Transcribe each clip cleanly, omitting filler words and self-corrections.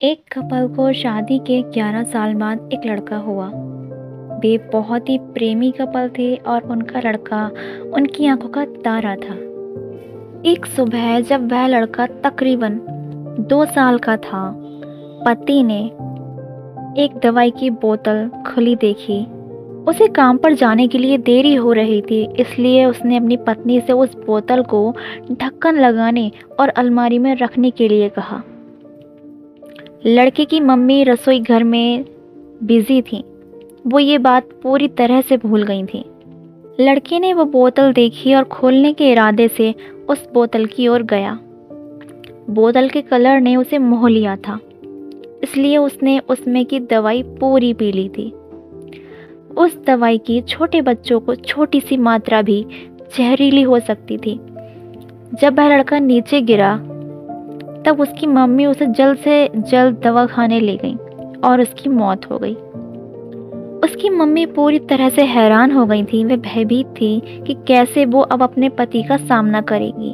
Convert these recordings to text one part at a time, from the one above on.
एक कपल को शादी के 11 साल बाद एक लड़का हुआ। वे बहुत ही प्रेमी कपल थे और उनका लड़का उनकी आंखों का तारा था। एक सुबह जब वह लड़का तकरीबन 2 साल का था, पति ने एक दवाई की बोतल खुली देखी। उसे काम पर जाने के लिए देरी हो रही थी, इसलिए उसने अपनी पत्नी से उस बोतल को ढक्कन लगाने और अलमारी में रखने के लिए कहा। लड़के की मम्मी रसोई घर में बिजी थी। वो ये बात पूरी तरह से भूल गई थी। लड़के ने वो बोतल देखी और खोलने के इरादे से उस बोतल की ओर गया। बोतल के कलर ने उसे मोह लिया था, इसलिए उसने उसमें की दवाई पूरी पी ली थी। उस दवाई की छोटे बच्चों को छोटी सी मात्रा भी जहरीली हो सकती थी। जब वह लड़का नीचे गिरा तब उसकी मम्मी उसे जल्द से जल्द दवा खाने ले गई और उसकी मौत हो गई। उसकी मम्मी पूरी तरह से हैरान हो गई थी। वह भयभीत थी कि कैसे वो अब अपने पति का सामना करेगी।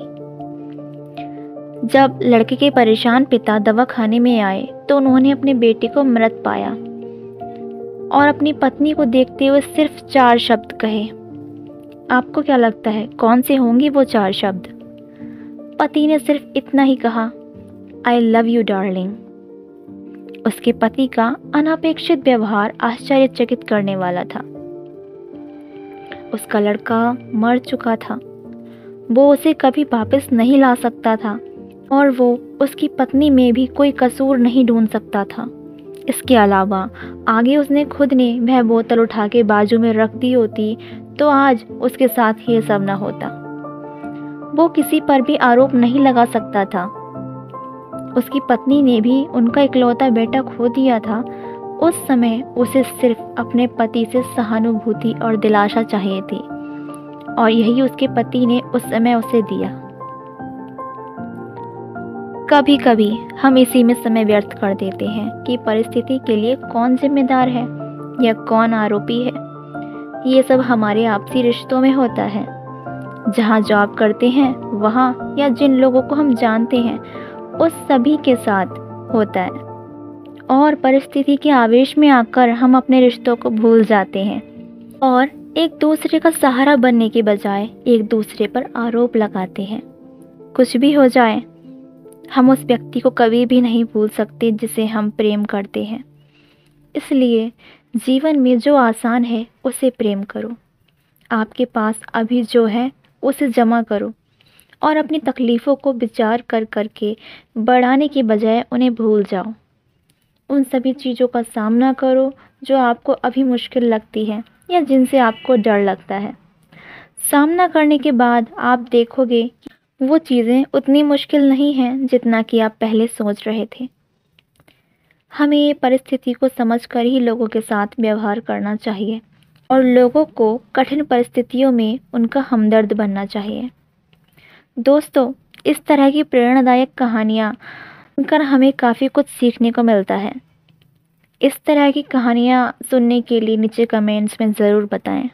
जब लड़के के परेशान पिता दवा खाने में आए तो उन्होंने अपने बेटे को मृत पाया और अपनी पत्नी को देखते हुए सिर्फ 4 शब्द कहे। आपको क्या लगता है कौन से होंगे वो 4 शब्द? पति ने सिर्फ इतना ही कहा, I love you darling। उसके पति का अनपेक्षित व्यवहार आश्चर्यचकित करने वाला था। उसका लड़का मर चुका था। वो उसे कभी वापस नहीं ला सकता था और वो उसकी पत्नी में भी कोई कसूर नहीं ढूंढ सकता था। इसके अलावा आगे उसने खुद ने वह बोतल उठा के बाजू में रख दी होती तो आज उसके साथ ये सब न होता। वो किसी पर भी आरोप नहीं लगा सकता था। उसकी पत्नी ने भी उनका इकलौता बेटा खो दिया था। उस समय उसे सिर्फ अपने पति से सहानुभूति और दिलासा चाहिए थी और यही उसके पति ने उस समय उसे दिया। कभी कभी हम इसी में समय व्यर्थ कर देते हैं कि परिस्थिति के लिए कौन जिम्मेदार है या कौन आरोपी है। ये सब हमारे आपसी रिश्तों में होता है। जहाँ जॉब करते हैं वहाँ या जिन लोगों को हम जानते हैं उस सभी के साथ होता है और परिस्थिति के आवेश में आकर हम अपने रिश्तों को भूल जाते हैं और एक दूसरे का सहारा बनने के बजाय एक दूसरे पर आरोप लगाते हैं। कुछ भी हो जाए, हम उस व्यक्ति को कभी भी नहीं भूल सकते जिसे हम प्रेम करते हैं। इसलिए जीवन में जो आसान है उसे प्रेम करो। आपके पास अभी जो है उसे जमा करो और अपनी तकलीफ़ों को विचार कर करके बढ़ाने के बजाय उन्हें भूल जाओ। उन सभी चीज़ों का सामना करो जो आपको अभी मुश्किल लगती है या जिनसे आपको डर लगता है। सामना करने के बाद आप देखोगे कि वो चीज़ें उतनी मुश्किल नहीं हैं जितना कि आप पहले सोच रहे थे। हमें परिस्थिति को समझकर ही लोगों के साथ व्यवहार करना चाहिए और लोगों को कठिन परिस्थितियों में उनका हमदर्द बनना चाहिए। दोस्तों, इस तरह की प्रेरणादायक कहानियाँ सुनकर हमें काफ़ी कुछ सीखने को मिलता है। इस तरह की कहानियाँ सुनने के लिए नीचे कमेंट्स में ज़रूर बताएं।